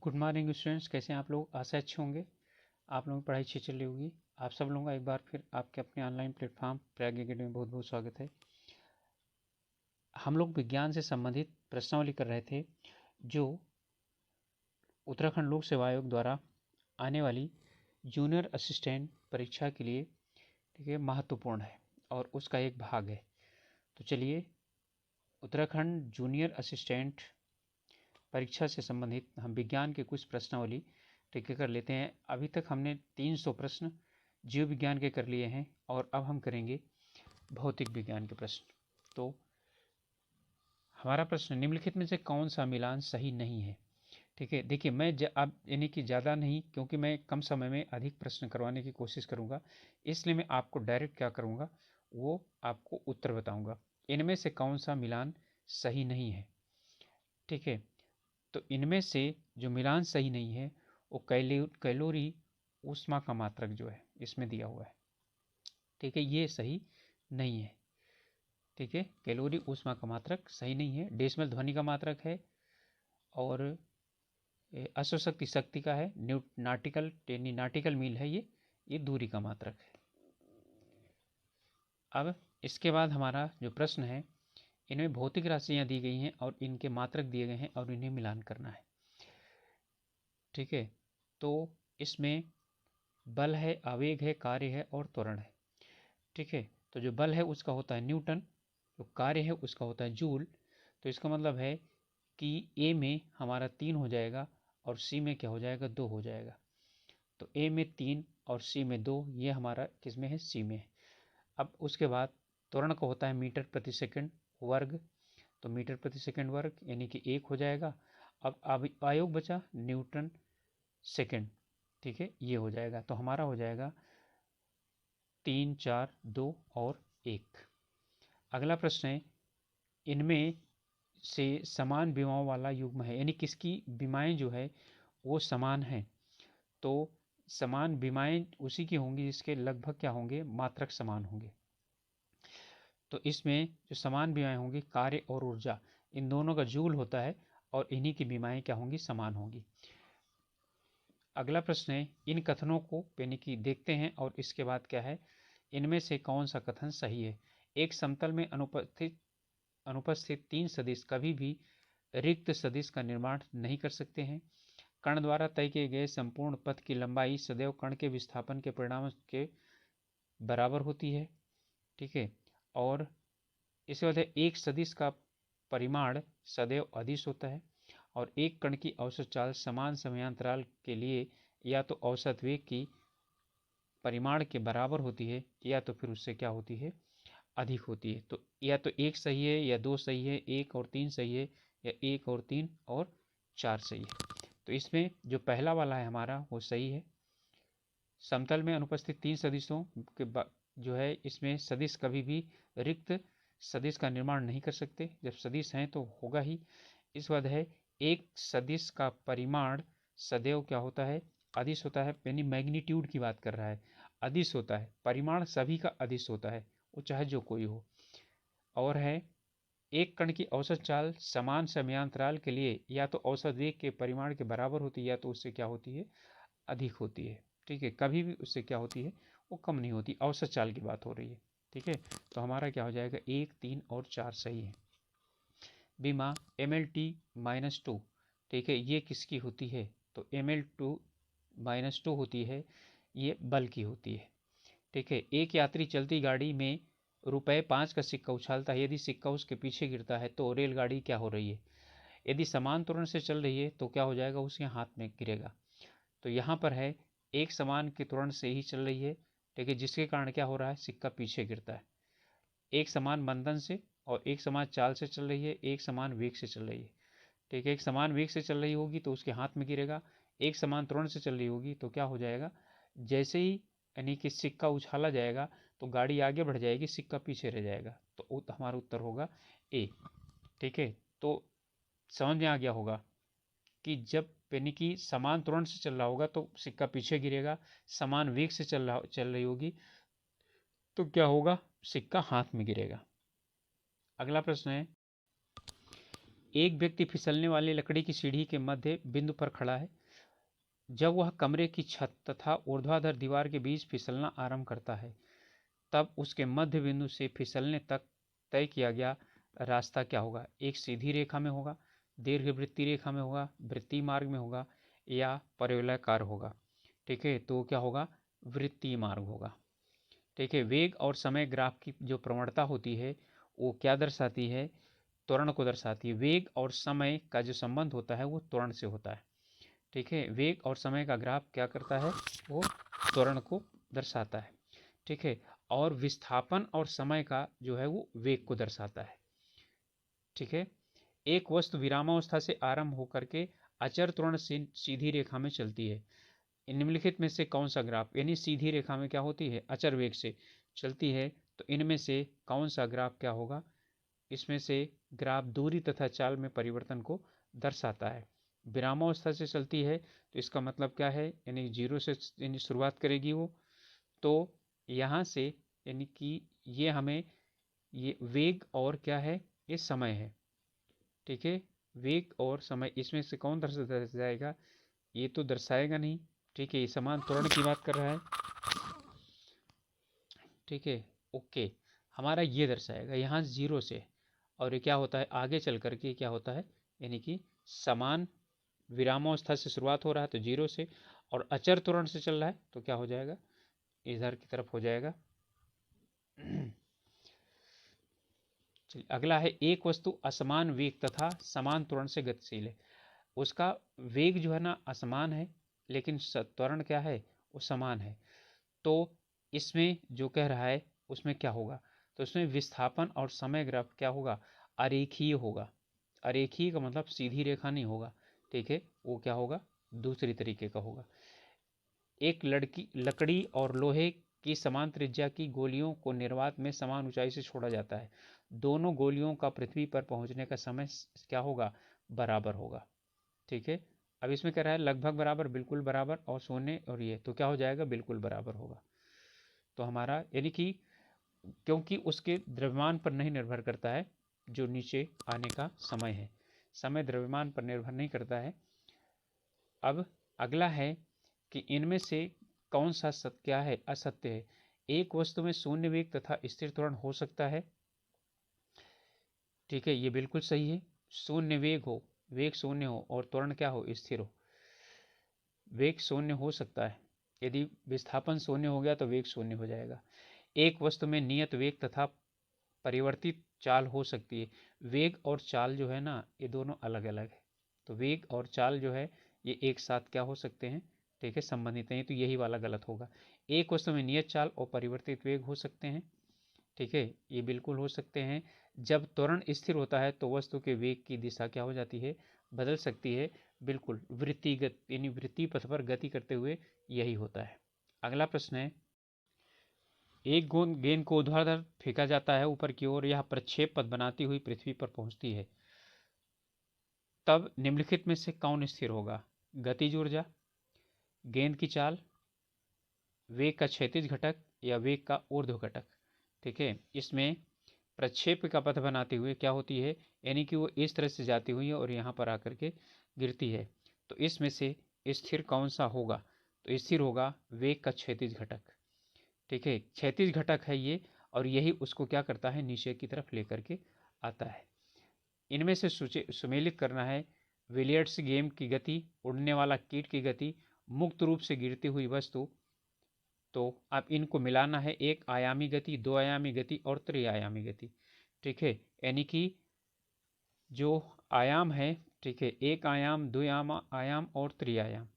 Good morning students, कैसे हैं आप लोग। आशा अच्छे होंगे। आप लोगों की पढ़ाई अच्छी चल रही होगी। आप सब लोगों का एक बार फिर आपके अपने ऑनलाइन प्लेटफॉर्म प्रयाग अकेडमी में बहुत बहुत स्वागत है। हम लोग विज्ञान से संबंधित प्रश्नावली कर रहे थे जो उत्तराखंड लोक सेवा आयोग द्वारा आने वाली जूनियर असिस्टेंट परीक्षा के लिए ठीक है महत्वपूर्ण है और उसका एक भाग है। तो चलिए उत्तराखंड जूनियर असिस्टेंट परीक्षा से संबंधित हम विज्ञान के कुछ प्रश्नावली ठीक है कर लेते हैं। अभी तक हमने 300 प्रश्न जीव विज्ञान के कर लिए हैं और अब हम करेंगे भौतिक विज्ञान के प्रश्न। तो हमारा प्रश्न, निम्नलिखित में से कौन सा मिलान सही नहीं है। ठीक है, देखिए मैं अब यानी कि ज़्यादा नहीं, क्योंकि मैं कम समय में अधिक प्रश्न करवाने की कोशिश करूँगा, इसलिए मैं आपको डायरेक्ट क्या करूँगा, वो आपको उत्तर बताऊँगा। इनमें से कौन सा मिलान सही नहीं है। ठीक है, तो इनमें से जो मिलान सही नहीं है वो कैलोरी ऊष्मा का मात्रक जो है इसमें दिया हुआ है। ठीक है, ये सही नहीं है। ठीक है, कैलोरी ऊष्मा का मात्रक सही नहीं है। डेसिमल ध्वनि का मात्रक है और अश्वशक्ति शक्ति का है। नाटिकल मील है, ये दूरी का मात्रक है। अब इसके बाद हमारा जो प्रश्न है, इनमें भौतिक राशियां दी गई हैं और इनके मात्रक दिए गए हैं और इन्हें मिलान करना है। ठीक है, तो इसमें बल है, आवेग है, कार्य है और त्वरण है। ठीक है, तो जो बल है उसका होता है न्यूटन, जो कार्य है उसका होता है जूल। तो इसका मतलब है कि ए में हमारा 3 हो जाएगा और सी में क्या हो जाएगा, 2 हो जाएगा। तो ए में 3 और सी में 2, ये हमारा किस में है, सी में है। अब उसके बाद त्वरण का होता है मीटर प्रति सेकंड वर्ग, तो मीटर प्रति सेकंड वर्ग यानी कि 1 हो जाएगा। अब आयोग बचा न्यूटन सेकंड। ठीक है, ये हो जाएगा, तो हमारा हो जाएगा 3, 4, 2 और 1। अगला प्रश्न है, इनमें से समान विमाओं वाला युग्म है, यानी किसकी विमाएं जो है वो समान हैं। तो समान विमाएं उसी की होंगी जिसके लगभग क्या होंगे, मात्रक समान होंगे। तो इसमें जो समान विमाएं होंगी, कार्य और ऊर्जा, इन दोनों का जूल होता है और इन्हीं की विमाएं क्या होंगी, समान होंगी। अगला प्रश्न है, इन कथनों को यानी कि देखते हैं और इसके बाद क्या है, इनमें से कौन सा कथन सही है। एक समतल में अनुपस्थित 3 सदिश कभी भी रिक्त सदिश का निर्माण नहीं कर सकते हैं। कण द्वारा तय किए गए संपूर्ण पथ की लंबाई सदैव कण के विस्थापन के परिणाम के बराबर होती है। ठीक है, और इसके बाद एक सदिश का परिमाण सदैव अदिश होता है और एक कण की औसत चाल समान समयांतराल के लिए या तो औसत वेग की परिमाण के बराबर होती है या तो फिर उससे क्या होती है, अधिक होती है। तो या तो 1 सही है या 2 सही है, 1 और 3 सही है या 1 और 3 और 4 सही है। तो इसमें जो पहला वाला है हमारा वो सही है। समतल में अनुपस्थित 3 सदिशों के जो है, इसमें सदिश कभी भी रिक्त सदिश का निर्माण नहीं कर सकते, जब सदिश हैं तो होगा ही। इस बाद है, एक सदिश का परिमाण सदैव क्या होता है, अदिश होता है, यानी मैग्नीट्यूड की बात कर रहा है, अदिश होता है। परिमाण सभी का अदिश होता है, वो चाहे जो कोई हो। और है, एक कण की औसत चाल समान समयांतराल के लिए या तो औसत वेग के परिमाण के बराबर होती है या तो उससे क्या होती है, अधिक होती है। ठीक है, कभी भी उससे क्या होती है, वो कम नहीं होती। औसत चाल की बात हो रही है। ठीक है, तो हमारा क्या हो जाएगा, 1, 3 और 4 सही है। बीमा MLT-2, ठीक है, ये किसकी होती है, तो ML2-2 होती है, ये बल की होती है। ठीक है, एक यात्री चलती गाड़ी में ₹5 का सिक्का उछालता है, यदि सिक्का उसके पीछे गिरता है तो रेलगाड़ी क्या हो रही है, यदि समान त्वरण से चल रही है तो क्या हो जाएगा, उसके हाथ में गिरेगा। तो यहाँ पर है, एक समान के त्वरण से ही चल रही है, ठीक है, जिसके कारण क्या हो रहा है, सिक्का पीछे गिरता है। एक समान मंदन से और एक समान चाल से चल रही है, एक समान वेग से चल रही है। ठीक है, एक समान वेग से चल रही होगी तो उसके हाथ में गिरेगा, एक समान त्वरण से चल रही होगी तो क्या हो जाएगा, जैसे ही यानी कि सिक्का उछाला जाएगा तो गाड़ी आगे बढ़ जाएगी, सिक्का पीछे रह जाएगा। तो हमारा उत्तर होगा ए। ठीक है, तो समझ में आ गया होगा कि जब यानी कि समान त्वरण से चल रहा होगा तो सिक्का पीछे गिरेगा, समान वेग से चल रही होगी तो क्या होगा, सिक्का हाथ में गिरेगा। अगला प्रश्न है, एक व्यक्ति फिसलने वाली लकड़ी की सीढ़ी के मध्य बिंदु पर खड़ा है। जब वह कमरे की छत तथा ऊर्ध्वाधर दीवार के बीच फिसलना आरंभ करता है, तब उसके मध्य बिंदु से फिसलने तक तय किया गया रास्ता क्या होगा? एक सीधी रेखा में होगा, दीर्घवृत्तीय रेखा में होगा, वृत्तीय मार्ग में होगा या परवलयाकार होगा। ठीक है, तो क्या होगा? वृत्तीय मार्ग होगा। ठीक है, वेग और समय ग्राफ की जो प्रवणता होती है वो क्या दर्शाती है? त्वरण को दर्शाती है। वेग और समय का जो संबंध होता है वो त्वरण से होता है। ठीक है, वेग और समय का ग्राफ क्या करता है? वो त्वरण को दर्शाता है। ठीक है, और विस्थापन और समय का जो है वो वेग को दर्शाता है। ठीक है, एक वस्तु विरामावस्था से आरंभ होकर के अचर त्वरण से सीधी रेखा में चलती है। निम्नलिखित में से कौन सा ग्राफ, यानी सीधी रेखा में क्या होती है? अचर वेग से चलती है, तो इनमें से कौन सा ग्राफ क्या होगा? इसमें से ग्राफ दूरी तथा चाल में परिवर्तन को दर्शाता है। विरामावस्था से चलती है तो इसका मतलब क्या है? यानी जीरो से यानी शुरुआत करेगी वो, तो यहाँ से यानी कि ये हमें ये वेग और क्या है? ये समय है। ठीक है, वेग और समय इसमें से कौन दर्शाएगा? ये तो दर्शाएगा नहीं। ठीक है, ये समान त्वरण की बात कर रहा है। ठीक है, ओके, हमारा ये दर्शाएगा यहाँ जीरो से, और ये क्या होता है? आगे चल करके क्या होता है? यानी कि समान विरामावस्था से शुरुआत हो रहा है तो जीरो से, और अचर त्वरण से चल रहा है तो क्या हो जाएगा? इधर की तरफ हो जाएगा। चलिए, अगला है एक वस्तु असमान वेग तथा समान त्वरण से गतिशील है। उसका वेग जो है ना असमान है, लेकिन त्वरण क्या है? वो समान है। तो इसमें जो कह रहा है उसमें क्या होगा? तो इसमें विस्थापन और समय ग्राफ क्या होगा? अरेखीय होगा। अरेखीय का मतलब सीधी रेखा नहीं होगा। ठीक है, वो क्या होगा? दूसरी तरीके का होगा। एक लकड़ी और लोहे की समान त्रिज्या की गोलियों को निर्वात में समान ऊंचाई से छोड़ा जाता है। दोनों गोलियों का पृथ्वी पर पहुंचने का समय क्या होगा? बराबर होगा। ठीक है, अब इसमें कह रहा है लगभग बराबर, बिल्कुल बराबर, और शून्य और ये, तो क्या हो जाएगा? बिल्कुल बराबर होगा। तो हमारा यानी कि क्योंकि उसके द्रव्यमान पर नहीं निर्भर करता है जो नीचे आने का समय है, समय द्रव्यमान पर निर्भर नहीं करता है। अब अगला है कि इनमें से कौन सा सत्य क्या है? असत्य है। एक वस्तु में शून्य वेग तथा स्थिर त्वरण हो सकता है। ठीक है, ये बिल्कुल सही है। शून्य वेग हो, वेग शून्य हो और त्वरण क्या हो? स्थिर हो। वेग शून्य हो सकता है, यदि विस्थापन शून्य हो गया तो वेग शून्य हो जाएगा। एक वस्तु में नियत वेग तथा परिवर्तित चाल हो सकती है। वेग और चाल जो है ना, ये दोनों अलग अलग है। तो वेग और चाल जो है ये एक साथ क्या हो सकते हैं? ठीक है, संबंधित हैं, तो यही वाला गलत होगा। एक वस्तु में नियत चाल और परिवर्तित वेग हो सकते हैं। ठीक है, ये बिल्कुल हो सकते हैं। जब त्वरण स्थिर होता है तो वस्तु के वेग की दिशा क्या हो जाती है? बदल सकती है। बिल्कुल वृत्तिगत यानी वृत्तीय पथ पर गति करते हुए यही होता है। अगला प्रश्न है, एक गेंद को ऊर्ध्वाधर फेंका जाता है ऊपर की ओर, यह प्रक्षेप पथ बनाती हुई पृथ्वी पर पहुंचती है। तब निम्नलिखित में से कौन स्थिर होगा? गतिज ऊर्जा, गेंद की चाल, वेग का क्षैतिज घटक या वेग का ऊर्ध्व घटक। ठीक है, इसमें प्रक्षेप का पथ बनाते हुए क्या होती है? यानी कि वो इस तरह से जाती हुई है और यहाँ पर आकर के गिरती है। तो इसमें से स्थिर कौन सा होगा? तो स्थिर होगा वेग का क्षैतिज घटक। ठीक है, क्षैतिज घटक है ये, और यही उसको क्या करता है? नीचे की तरफ लेकर के आता है। इनमें से सुमेलित करना है विलियर्ड्स गेम की गति, उड़ने वाला कीट की गति, मुक्त रूप से गिरती हुई वस्तु। तो अब इनको मिलाना है, एक आयामी गति, दो आयामी गति और त्रिआयामी गति। ठीक है, यानी कि जो आयाम है, ठीक है, एक आयाम, दो आयाम और त्रिआयाम।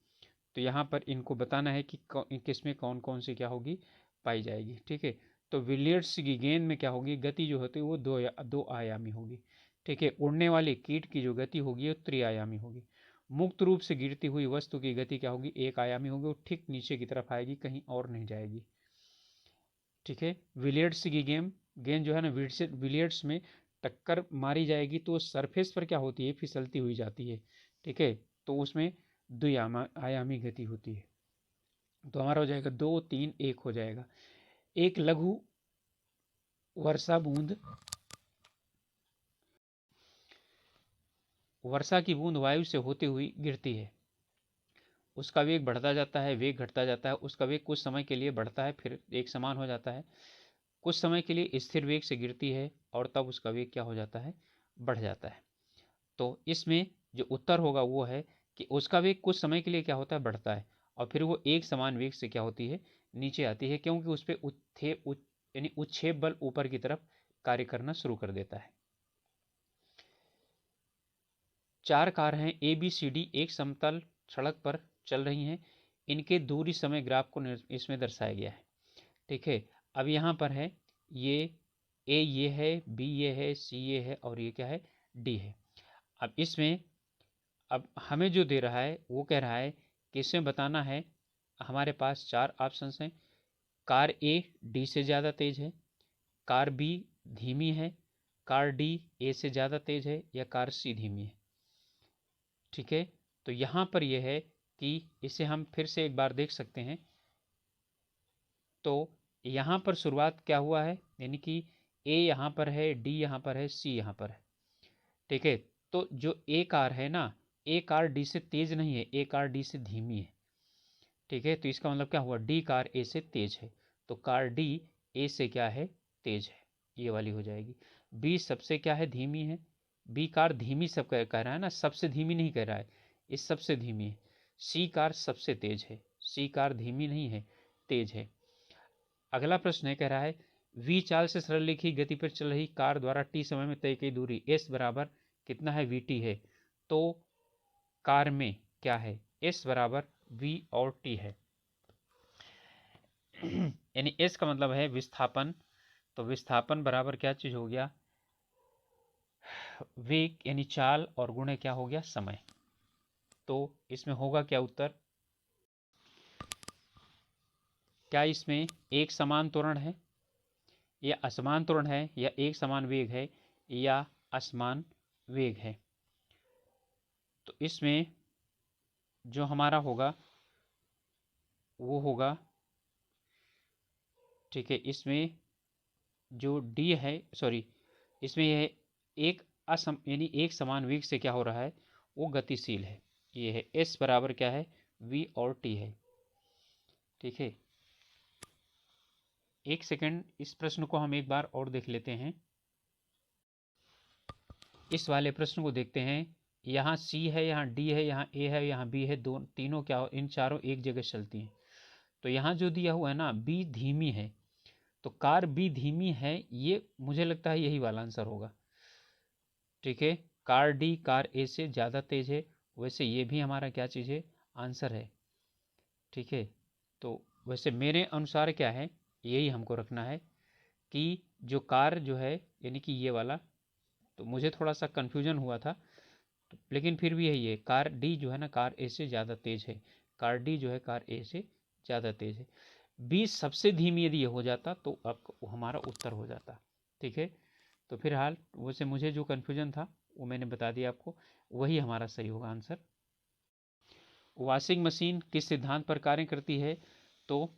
तो यहाँ पर इनको बताना है कि किसमें कौन कौन सी क्या होगी? पाई जाएगी। ठीक है, तो विलियर्ड्स की गेंद में क्या होगी? गति जो होती है वो दो आयामी होगी। ठीक है, उड़ने वाली कीट की जो गति होगी वो त्रिआयामी होगी। मुक्त रूप से गिरती हुई वस्तु की गति क्या होगी? एक आयामी होगी, वो ठीक नीचे की तरफ आएगी, कहीं और नहीं जाएगी। ठीक है, विलियर्ड्स की गेंद जो है ना, विलियर्ड्स में टक्कर मारी जाएगी तो सरफेस पर क्या होती है? फिसलती हुई जाती है। ठीक है, तो उसमें द्विआयामी गति होती है। तो हमारा हो जाएगा 2 3 1 हो जाएगा। एक लघु वर्षा बूंद वर्षा की बूंद वायु से होते हुई गिरती है, उसका वेग बढ़ता जाता है, वेग घटता जाता है, उसका वेग कुछ समय के लिए बढ़ता है फिर एक समान हो जाता है, कुछ समय के लिए स्थिर वेग से गिरती है और तब उसका वेग क्या हो जाता है, बढ़ जाता है। तो इसमें जो उत्तर होगा वो है कि उसका वेग कुछ समय के लिए क्या होता है, बढ़ता है और फिर वो एक समान वेग से क्या होती है, नीचे आती है, क्योंकि उस पर यानी उत्क्षेप बल ऊपर की तरफ कार्य करना शुरू कर देता है। 4 कार हैं ए बी सी डी एक समतल सड़क पर चल रही हैं, इनके दूरी समय ग्राफ को इसमें दर्शाया गया है। ठीक है, अब यहाँ पर है ये ए ये है, बी ये है, सी ये है और ये क्या है, डी है। अब इसमें अब हमें जो दे रहा है वो कह रहा है कि इसमें बताना है, हमारे पास 4 ऑप्शंस हैं, कार ए डी से ज़्यादा तेज है, कार बी धीमी है, कार डी ए से ज़्यादा तेज है या कार सी धीमी है। ठीक है, तो यहाँ पर यह है कि इसे हम फिर से एक बार देख सकते हैं। तो यहाँ पर शुरुआत क्या हुआ है, यानी कि ए यहाँ पर है, डी यहाँ पर है, सी यहाँ पर है। ठीक है, तो जो ए कार है ना, ए कार डी से तेज नहीं है, ए कार डी से धीमी है। ठीक है, तो इसका मतलब क्या हुआ, डी कार ए से तेज है, तो कार डी ए से क्या है, तेज है, ये वाली हो जाएगी। बी सबसे क्या है, धीमी है, बी कार धीमी सब कह रहा है ना, सबसे धीमी नहीं कह रहा है, इस सबसे धीमी है। सी कार सबसे तेज है, सी कार धीमी नहीं है, तेज है। अगला प्रश्न है, कह रहा है वी चाल से सरल रेखीय गति पर चल रही कार द्वारा टी समय में तय की दूरी एस बराबर कितना है, वी टी है, तो कार में क्या है, एस बराबर वी और टी है। यानी एस का मतलब है विस्थापन, तो विस्थापन बराबर क्या चीज हो गया, वेग यानी चाल और गुणे क्या हो गया, समय। तो इसमें होगा क्या उत्तर, क्या इसमें एक समान त्वरण है या असमान त्वरण है या एक समान वेग है या असमान वेग है। तो इसमें जो हमारा होगा वो होगा, ठीक है, इसमें जो डी है, सॉरी, इसमें यह एक यानी एक समान वेग से क्या हो रहा है, वो गतिशील है, ये है एस बराबर क्या है, वी और टी है। ठीक है, एक सेकंड, इस प्रश्न को हम एक बार और देख लेते हैं। इस वाले प्रश्न को देखते हैं, यहाँ सी है, यहाँ डी है, यहाँ ए है, यहाँ बी है, दो तीनों क्या हो, इन चारों एक जगह चलती हैं। तो यहाँ जो दिया हुआ है ना, बी धीमी है, तो कार बी धीमी है, ये मुझे लगता है यही वाला आंसर होगा। ठीक है, कार डी कार ए से ज़्यादा तेज है, वैसे ये भी हमारा क्या चीज़ है, आंसर है। ठीक है, तो वैसे मेरे अनुसार क्या है, यही हमको रखना है कि जो कार जो है, यानी कि ये वाला, तो मुझे थोड़ा सा कन्फ्यूजन हुआ था, तो लेकिन फिर भी यही है, कार डी जो है ना, कार ए से ज़्यादा तेज है, कार डी जो है कार ए से ज़्यादा तेज है। बी सबसे धीमी यदि ये हो जाता तो अब हमारा उत्तर हो जाता। ठीक है, तो फिलहाल वैसे मुझे जो कन्फ्यूजन था वो मैंने बता दिया आपको, वही हमारा सही होगा आंसर। वॉशिंग मशीन किस सिद्धांत पर कार्य करती है, तो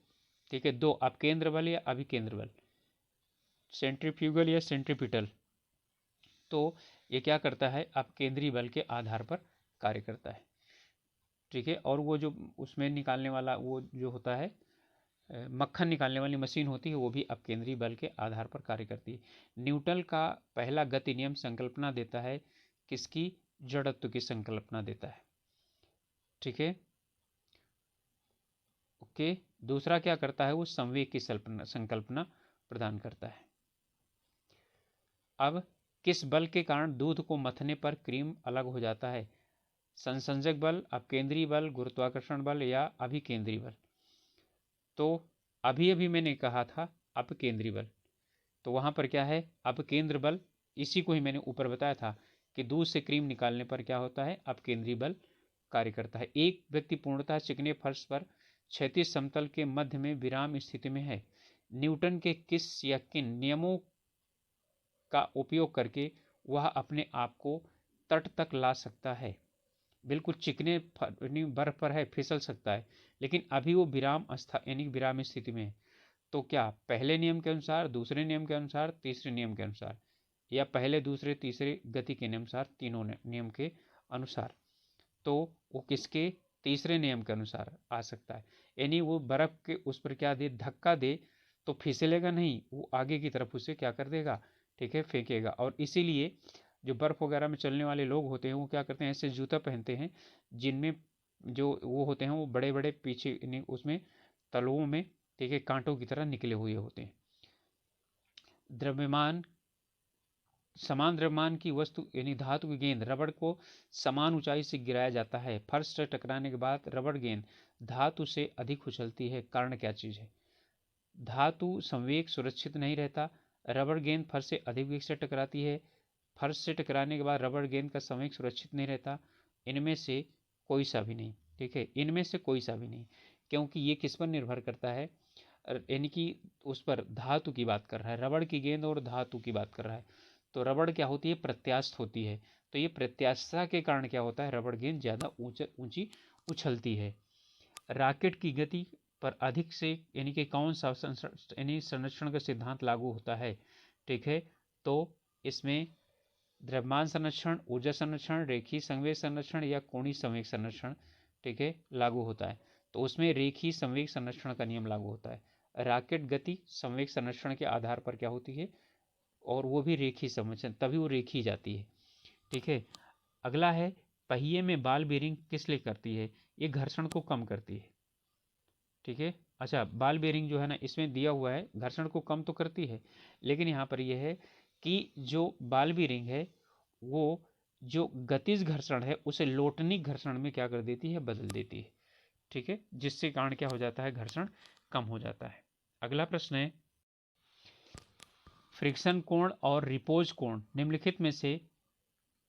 ठीक है, दो अपकेंद्र बल या अभिकेंद्र बल, सेंट्रीफ्यूगल या सेंट्रीपिटल। तो ये क्या करता है, अपकेंद्री बल के आधार पर कार्य करता है। ठीक है, और वो जो उसमें निकालने वाला वो जो होता है, मक्खन निकालने वाली मशीन होती है, वो भी अपकेंद्री बल के आधार पर कार्य करती है। न्यूटन का पहला गति नियम संकल्पना देता है किसकी, जड़त्व की संकल्पना देता है। ठीक है, ओके, दूसरा क्या करता है, वो संवेग की संकल्पना प्रदान करता है। अब किस बल के कारण दूध को मथने पर क्रीम अलग हो जाता है, संसंजक बल, अपकेंद्री बल, गुरुत्वाकर्षण बल या अभिकेंद्री बल। तो अभी अभी मैंने कहा था अपकेंद्री बल, तो वहाँ पर क्या है, अपकेंद्र बल, इसी को ही मैंने ऊपर बताया था कि दूध से क्रीम निकालने पर क्या होता है, अपकेंद्री बल कार्य करता है। एक व्यक्ति पूर्णतः चिकने फर्श पर क्षैतिज समतल के मध्य में विराम स्थिति में है, न्यूटन के किस या किन नियमों का उपयोग करके वह अपने आप को तट तक ला सकता है। बिल्कुल चिकने बर्फ पर है, फिसल सकता है, लेकिन अभी वो विराम यानी विराम स्थिति में है। तो क्या पहले नियम के अनुसार, दूसरे नियम के अनुसार, तीसरे नियम के अनुसार, या पहले दूसरे तीसरे गति के अनुसार, तीनों नियम के अनुसार, तो वो किसके तीसरे नियम के अनुसार आ सकता है। यानी वो बर्फ के उस पर क्या दे, धक्का दे तो फिसलेगा नहीं, वो आगे की तरफ उसे क्या कर देगा, ठीक है, फेंकेगा। और इसीलिए जो बर्फ वगैरह में चलने वाले लोग होते हैं वो क्या करते हैं, ऐसे जूता पहनते हैं जिनमें जो वो होते हैं वो बड़े बड़े पीछे उसमें तलुओं में, ठीक है, कांटों की तरह निकले हुए होते हैं। द्रव्यमान, समान द्रव्यमान की वस्तु यानी धातु की गेंद रबड़ को समान ऊंचाई से गिराया जाता है। फर्श से टकराने के बाद रबड़ गेंद धातु से अधिक उछलती है, कारण क्या चीज है। धातु संवेग सुरक्षित नहीं रहता, रबड़ गेंद फर्श से अधिक वेग से टकराती है, फर्श से टकराने के बाद रबड़ गेंद का संवेग सुरक्षित नहीं रहता। इनमें से कोई सा भी नहीं, ठीक है, इनमें से कोई सा भी नहीं, क्योंकि ये किस पर निर्भर करता है, यानी कि उस पर धातु की बात कर रहा है, रबड़ की गेंद और धातु की बात कर रहा है। तो रबड़ क्या होती है, प्रत्यास्थ होती है, तो ये प्रत्यास्थता के कारण क्या होता है, रबड़ गेंद ज़्यादा ऊंची उछलती है। रॉकेट की गति पर अधिक से यानी कि कौन सा यानी संरक्षण का सिद्धांत लागू होता है, ठीक है। तो इसमें द्रव्यमान संरक्षण, ऊर्जा संरक्षण, रेखीय संवेग संरक्षण या कोणीय संवेग संरक्षण, ठीक है, लागू होता है। तो उसमें रेखीय संवेग संरक्षण का नियम लागू होता है। रॉकेट गति संवेग संरक्षण के आधार पर क्या होती है, और वो भी रेखीय संरक्षण, तभी वो रेखी जाती है, ठीक है। अगला है, पहिए में बॉल बेरिंग किस लिए करती है, ये घर्षण को कम करती है, ठीक है। अच्छा, बॉल बेरिंग जो है ना, इसमें दिया हुआ है घर्षण को कम तो करती है, लेकिन यहाँ पर यह है कि जो बॉल बेरिंग है वो जो गतिज घर्षण है उसे लोटनिक घर्षण में क्या कर देती है, बदल देती है, ठीक है, जिससे कारण क्या हो जाता है, घर्षण कम हो जाता है। अगला प्रश्न है, फ्रिक्शन कोण और रिपोज कोण निम्नलिखित में से,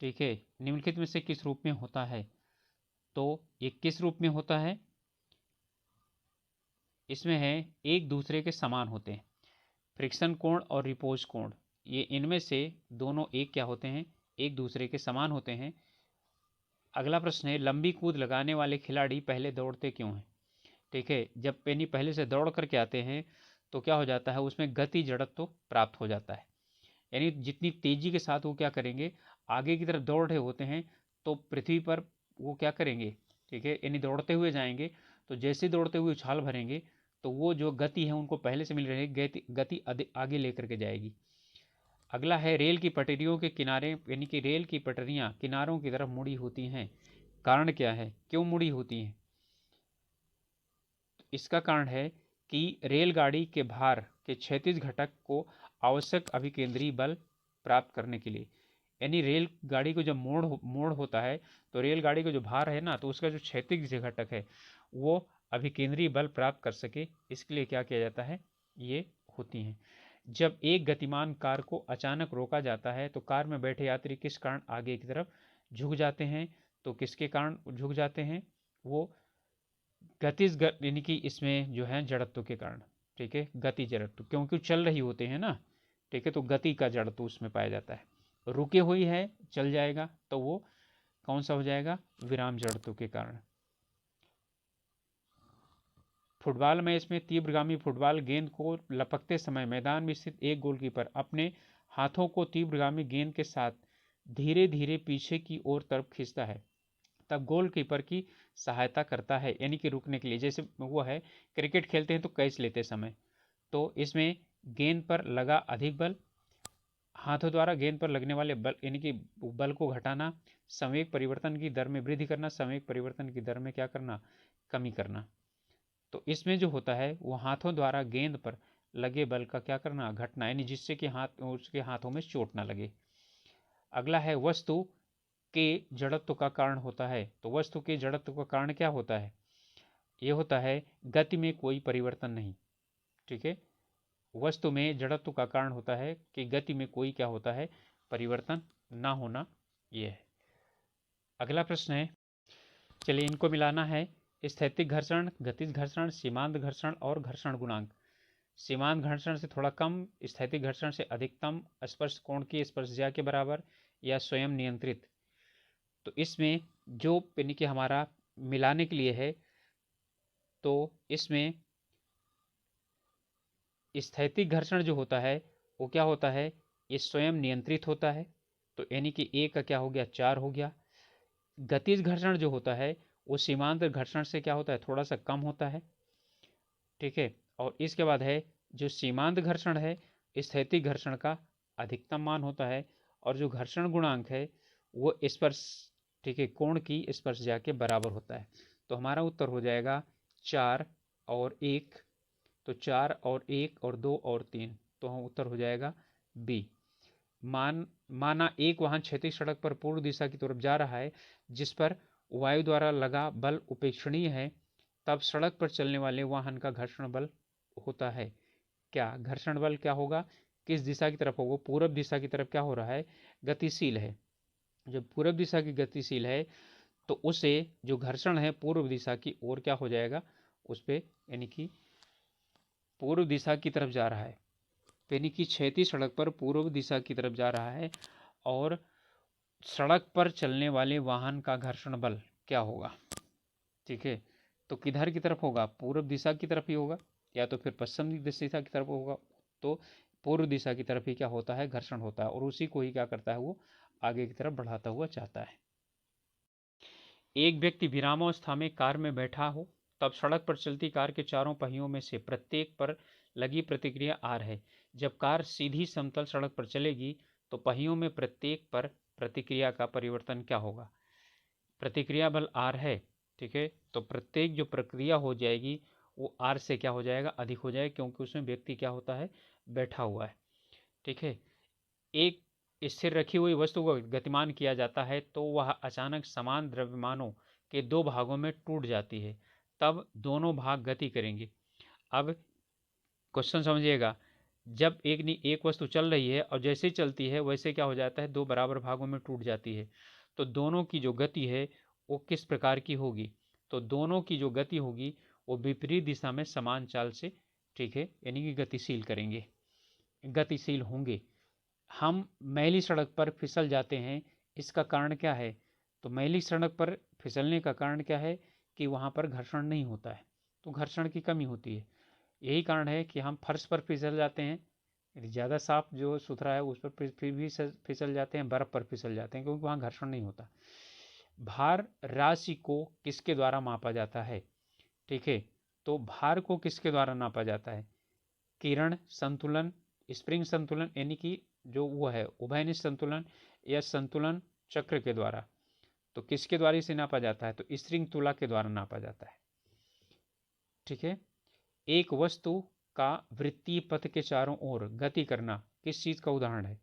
ठीक है, निम्नलिखित में से किस रूप में होता है। तो ये किस रूप में होता है, इसमें है एक दूसरे के समान होते हैं। फ्रिक्शन कोण और रिपोज कोण, ये इनमें से दोनों एक क्या होते हैं, एक दूसरे के समान होते हैं। अगला प्रश्न है, लंबी कूद लगाने वाले खिलाड़ी पहले दौड़ते क्यों हैं, ठीक है। जब पेनी पहले से दौड़ करके आते हैं तो क्या हो जाता है, उसमें गति जड़त्व तो प्राप्त हो जाता है, यानी जितनी तेजी के साथ वो क्या करेंगे, आगे की तरफ दौड़ रहे होते हैं, तो पृथ्वी पर वो क्या करेंगे, ठीक है, यानी दौड़ते हुए जाएंगे, तो जैसे दौड़ते हुए उछाल भरेंगे तो वो जो गति है उनको पहले से मिल रही गति आगे लेकर के जाएगी। अगला है, रेल की पटरियों के किनारे यानी कि रेल की पटरियां किनारों की तरफ मुड़ी होती हैं, कारण क्या है, क्यों मुड़ी होती हैं। इसका कारण है कि रेलगाड़ी के भार के क्षैतिज घटक को आवश्यक अभिकेंद्री बल प्राप्त करने के लिए, यानी रेलगाड़ी को जब मोड़ होता है तो रेलगाड़ी का जो भार है ना, तो उसका जो क्षैतिज घटक है वो अभिकेंद्री बल प्राप्त कर सके, इसके लिए क्या किया जाता है, ये होती हैं। जब एक गतिमान कार को अचानक रोका जाता है तो कार में बैठे यात्री किस कारण आगे की तरफ झुक जाते हैं, तो किसके कारण झुक जाते हैं, वो गतिज यानी कि इसमें जो है जड़त्व के कारण, ठीक है, गति जड़त्व, क्योंकि चल रही होते हैं ना, ठीक है, तो गति का जड़त्व उसमें पाया जाता है। रुके हुई है, चल जाएगा, तो वो कौन सा हो जाएगा, विराम जड़त्व के कारण। फुटबॉल मैच में तीव्रगामी फुटबॉल गेंद को लपकते समय मैदान में स्थित एक गोलकीपर अपने हाथों को तीव्रगामी गेंद के साथ धीरे धीरे पीछे की ओर तरफ खींचता है, तब गोलकीपर की सहायता करता है, यानी कि रुकने के लिए। जैसे वो है, क्रिकेट खेलते हैं तो कैच लेते समय, तो इसमें गेंद पर लगा अधिक बल, हाथों द्वारा गेंद पर लगने वाले बल यानी कि बल को घटाना, संवेग परिवर्तन की दर में वृद्धि करना, संवेग परिवर्तन की दर में क्या करना, कमी करना। तो इसमें जो होता है वो हाथों द्वारा गेंद पर लगे बल का क्या करना, घटना, यानी जिससे कि उसके हाथों में चोट ना लगे। अगला है, वस्तु के जड़त्व का कारण होता है, तो वस्तु के जड़त्व का कारण क्या होता है, ये होता है गति में कोई परिवर्तन नहीं, ठीक है। वस्तु में जड़त्व का कारण होता है कि गति में कोई क्या होता है, परिवर्तन ना होना, ये है। अगला प्रश्न है, चलिए इनको मिलाना है, स्थैतिक घर्षण, गतिज घर्षण, सीमांत घर्षण और घर्षण गुणांक। सीमांत घर्षण से थोड़ा कम, स्थैतिक घर्षण से अधिकतम, स्पर्श कोण की स्पर्शज्या के बराबर या स्वयं नियंत्रित। तो इसमें जो यानी कि हमारा मिलाने के लिए है, तो इसमें स्थैतिक घर्षण जो होता है वो क्या होता है, ये स्वयं नियंत्रित होता है, तो यानी कि ए का क्या हो गया, 4 हो गया। गतिज घर्षण जो होता है वो सीमांत घर्षण से क्या होता है, थोड़ा सा कम होता है। ठीक है, और इसके बाद है जो सीमांत घर्षण है, स्थैतिक घर्षण का अधिकतम मान होता है, और जो घर्षण गुणांक है वो स्पर्श, ठीक है, कोण की स्पर्श के बराबर होता है। तो हमारा उत्तर हो जाएगा 4 और 1। तो 4 और 1 और 2 और 3, तो हम उत्तर हो जाएगा बी। माना एक वाहन क्षैतिज सड़क पर पूर्व दिशा की तरफ जा रहा है जिस पर वायु द्वारा लगा बल उपेक्षणीय है, तब सड़क पर चलने वाले वाहन का घर्षण बल होता है क्या? घर्षण बल क्या होगा, किस दिशा की तरफ होगा? पूर्व दिशा की तरफ क्या हो रहा है, गतिशील है। जब पूर्व दिशा की गतिशील है तो उसे जो घर्षण है पूर्व दिशा की ओर क्या हो जाएगा, उस पर यानी कि पूर्व दिशा की तरफ जा रहा है, यानी कि क्षैतिज सड़क पर पूर्व दिशा की तरफ जा रहा है, और सड़क पर चलने वाले वाहन का घर्षण बल क्या होगा? ठीक है, तो किधर की तरफ होगा, पूर्व दिशा की तरफ ही होगा, या तो फिर पश्चिम दिशा की तरफ होगा। तो पूर्व दिशा की तरफ ही क्या होता है, घर्षण होता है, और उसी को ही क्या करता है, वो आगे की तरफ बढ़ाता हुआ चाहता है। एक व्यक्ति विरामावस्था में कार में बैठा हो, तब सड़क पर चलती कार के चारों पहियों में से प्रत्येक पर लगी प्रतिक्रिया आर है। जब कार सीधी समतल सड़क पर चलेगी तो पहियों में प्रत्येक पर प्रतिक्रिया का परिवर्तन क्या होगा? प्रतिक्रिया बल आर है। ठीक है, तो प्रत्येक जो प्रक्रिया हो जाएगी वो आर से क्या हो जाएगा, अधिक हो जाएगा, क्योंकि उसमें व्यक्ति क्या होता है, बैठा हुआ है। ठीक है, एक स्थिर रखी हुई वस्तु को गतिमान किया जाता है तो वह अचानक समान द्रव्यमानों के दो भागों में टूट जाती है, तब दोनों भाग गति करेंगे। अब क्वेश्चन समझिएगा, जब एक वस्तु चल रही है और जैसे चलती है वैसे क्या हो जाता है, दो बराबर भागों में टूट जाती है, तो दोनों की जो गति है वो किस प्रकार की होगी? तो दोनों की जो गति होगी वो विपरीत दिशा में समान चाल से, ठीक है, यानी कि गतिशील होंगे। हम मैली सड़क पर फिसल जाते हैं, इसका कारण क्या है? तो मैली सड़क पर फिसलने का कारण क्या है कि वहाँ पर घर्षण नहीं होता है, तो घर्षण की कमी होती है। यही कारण है कि हम फर्श पर फिसल जाते हैं, ज़्यादा साफ जो सुथरा है उस पर फिर भी फिसल जाते हैं, बर्फ़ पर फिसल जाते हैं, क्योंकि वहाँ घर्षण नहीं होता। भार राशि को किसके द्वारा मापा जाता है? ठीक है, तो भार को किसके द्वारा नापा जाता है? किरण संतुलन, स्प्रिंग संतुलन, यानी कि जो वो है उभयनिष्ठ संतुलन, या संतुलन चक्र के द्वारा। तो किसके द्वारा इसे नापा जाता है? तो स्प्रिंग तुला के द्वारा नापा जाता है। ठीक है, एक वस्तु का वृत्तीय पथ के चारों ओर गति करना किस चीज का उदाहरण है?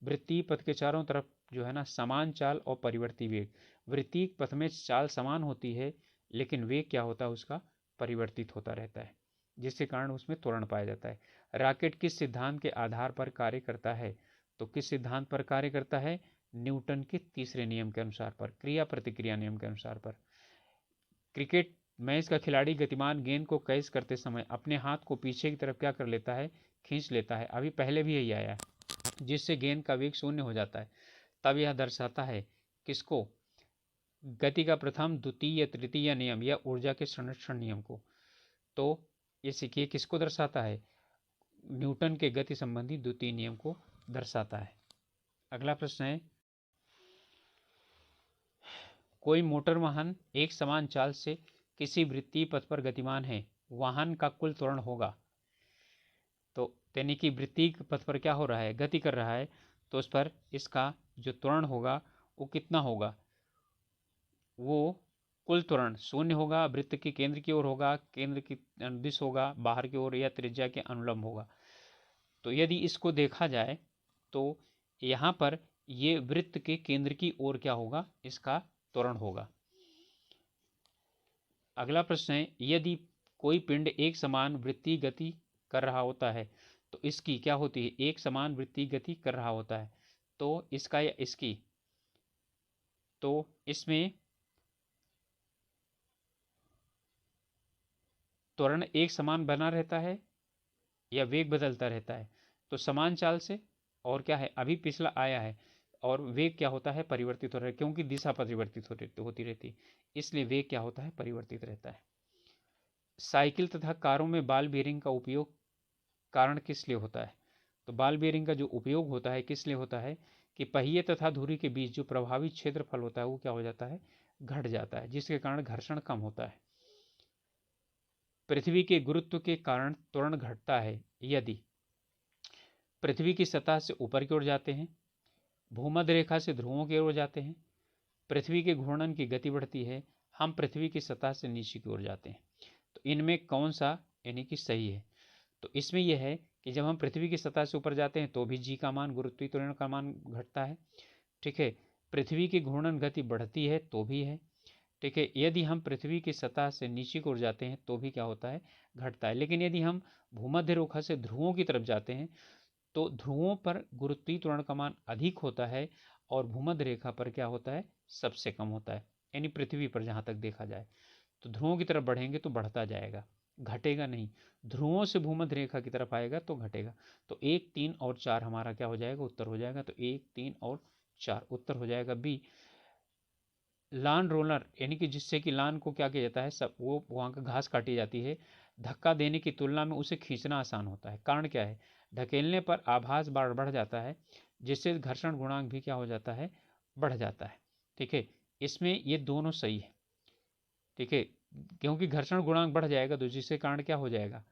वृत्तीय पथ के चारों तरफ जो है ना, समान चाल और परिवर्ती वेग। वृत्तीय पथ में चाल समान होती है लेकिन वेग क्या होता है, उसका परिवर्तित होता रहता है, जिसके कारण उसमें त्वरण पाया जाता है। रॉकेट किस सिद्धांत के आधार पर कार्य करता है? तो किस सिद्धांत पर कार्य करता है? न्यूटन के तीसरे नियम के अनुसार पर, क्रिया प्रतिक्रिया नियम के अनुसार पर। क्रिकेट मैच का खिलाड़ी गतिमान गेंद को कैच करते समय अपने हाथ को पीछे की तरफ क्या कर लेता है, खींच लेता है। अभी पहले भी यही आया है, जिससे गेंद का वेग शून्य हो जाता है। तब यह दर्शाता है किसको? गति का प्रथम द्वितीय तृतीय नियम या ऊर्जा के संरक्षण नियम को। तो ये सीखिए किसको दर्शाता है? न्यूटन के गति संबंधी द्वितीय नियम को दर्शाता है। अगला प्रश्न है, कोई मोटर वाहन एक समान चाल से किसी वृत्तीय पथ पर गतिमान है, वाहन का कुल त्वरण होगा। तो यानी कि वृत्तीय पथ पर क्या हो रहा है, गति कर रहा है, तो उस पर इसका जो त्वरण होगा वो कितना होगा? वो कुल त्वरण शून्य होगा, वृत्त के केंद्र की ओर होगा, केंद्र की दिश होगा बाहर की ओर, या त्रिज्या के अनुलंब होगा। तो यदि इसको देखा जाए तो यहाँ पर ये वृत्त के केंद्र की ओर क्या होगा, इसका त्वरण होगा। अगला प्रश्न है, यदि कोई पिंड एक समान वृत्तीय गति कर रहा होता है तो इसकी क्या होती है, एक समान वृत्तीय गति कर रहा होता है, तो इसका या इसकी, तो इसमें त्वरण एक समान बना रहता है या वेग बदलता रहता है? तो समान चाल से, और क्या है, अभी पिछला आया है, और वेग क्या होता है, परिवर्तित हो रहा है, क्योंकि दिशा परिवर्तित होती रहती है, इसलिए वेग क्या होता है, परिवर्तित रहता है। साइकिल तथा कारों में बॉल बेयरिंग का उपयोग कारण किस लिए होता है? तो बॉल बेयरिंग का जो उपयोग होता है किस लिए होता है कि पहिए तथा धुरी के बीच जो प्रभावी क्षेत्रफल होता है वो क्या हो जाता है, घट जाता है, जिसके कारण घर्षण कम होता है। पृथ्वी के गुरुत्व के कारण त्वरण घटता है यदि पृथ्वी की सतह से ऊपर की ओर जाते हैं, भूमध्य रेखा से ध्रुवों की ओर जाते हैं, पृथ्वी के घूर्णन की गति बढ़ती है, हम पृथ्वी की सतह से नीचे की ओर जाते हैं। तो इनमें कौन सा यानी कि सही है? तो इसमें यह है कि जब हम पृथ्वी की सतह से ऊपर जाते हैं तो भी जी का मान, गुरुत्वीय त्वरण का मान घटता है। ठीक है, पृथ्वी की घूर्णन गति बढ़ती है तो भी है। ठीक है, यदि हम पृथ्वी की सतह से नीचे की ओर जाते हैं तो भी क्या होता है, घटता है। लेकिन यदि हम भूमध्य रेखा से ध्रुवों की तरफ जाते हैं तो ध्रुवों पर गुरुत्वीय त्वरण का मान अधिक होता है और भूमध्य रेखा पर क्या होता है, सबसे कम होता है। यानी पृथ्वी पर जहाँ तक देखा जाए तो ध्रुवों की तरफ बढ़ेंगे तो बढ़ता जाएगा, घटेगा नहीं। ध्रुवों से भूमध्य रेखा की तरफ आएगा तो घटेगा। तो 1, 3 और 4 हमारा क्या हो जाएगा, उत्तर हो जाएगा। तो 1, 3 और 4 उत्तर हो जाएगा बी। लान रोलर यानी कि जिससे कि लान को क्या किया जाता है, सब वो वहाँ का घास काटी जाती है, धक्का देने की तुलना में उसे खींचना आसान होता है। कारण क्या है, ढकेलने पर आभास बढ़ जाता है, जिससे घर्षण गुणांक भी क्या हो जाता है, बढ़ जाता है। ठीक है, इसमें ये दोनों सही है। ठीक है, क्योंकि घर्षण गुणांक बढ़ जाएगा तो जिसके कारण क्या हो जाएगा,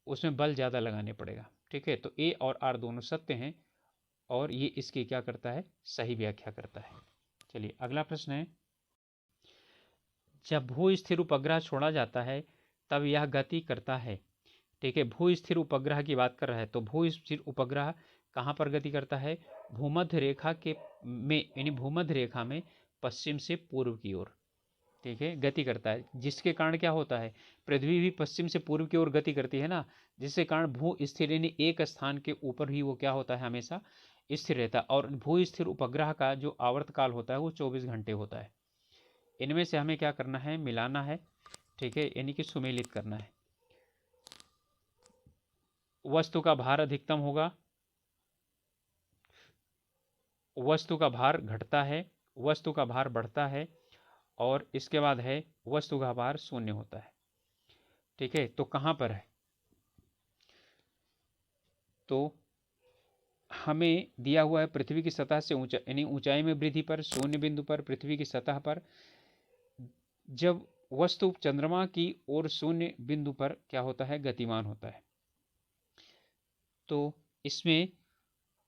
उसमें बल ज़्यादा लगाने पड़ेगा। ठीक है, तो ए और आर दोनों सत्य हैं और ये इसकी क्या करता है, सही व्याख्या करता है। चलिए अगला प्रश्न है, जब भू स्थिर उपग्रह छोड़ा जाता है तब यह गति करता है। ठीक है, भू स्थिर उपग्रह की बात कर रहा है तो भू स्थिर उपग्रह कहाँ पर गति करता है, भूमध्य रेखा के में, यानी भूमध्य रेखा में पश्चिम से पूर्व की ओर। ठीक है, गति करता है, जिसके कारण क्या होता है, पृथ्वी भी पश्चिम से पूर्व की ओर गति करती है ना, जिसके कारण भू स्थिर यानी एक स्थान के ऊपर ही वो क्या होता है, हमेशा स्थिर रहता है। और भू स्थिर उपग्रह का जो आवर्तकाल होता है वो 24 घंटे होता है। इनमें से हमें क्या करना है, मिलाना है। ठीक है, यानी कि सुमेलित करना है। वस्तु का भार अधिकतम होगा, वस्तु का भार घटता है, वस्तु का भार बढ़ता है और इसके बाद है वस्तु का भार शून्य होता है। ठीक है, तो कहाँ पर है, तो हमें दिया हुआ है पृथ्वी की सतह से ऊंचा यानी ऊंचाई में वृद्धि पर, शून्य बिंदु पर, पृथ्वी की सतह पर, जब वस्तु चंद्रमा की ओर शून्य बिंदु पर क्या होता है, गतिमान होता है। तो इसमें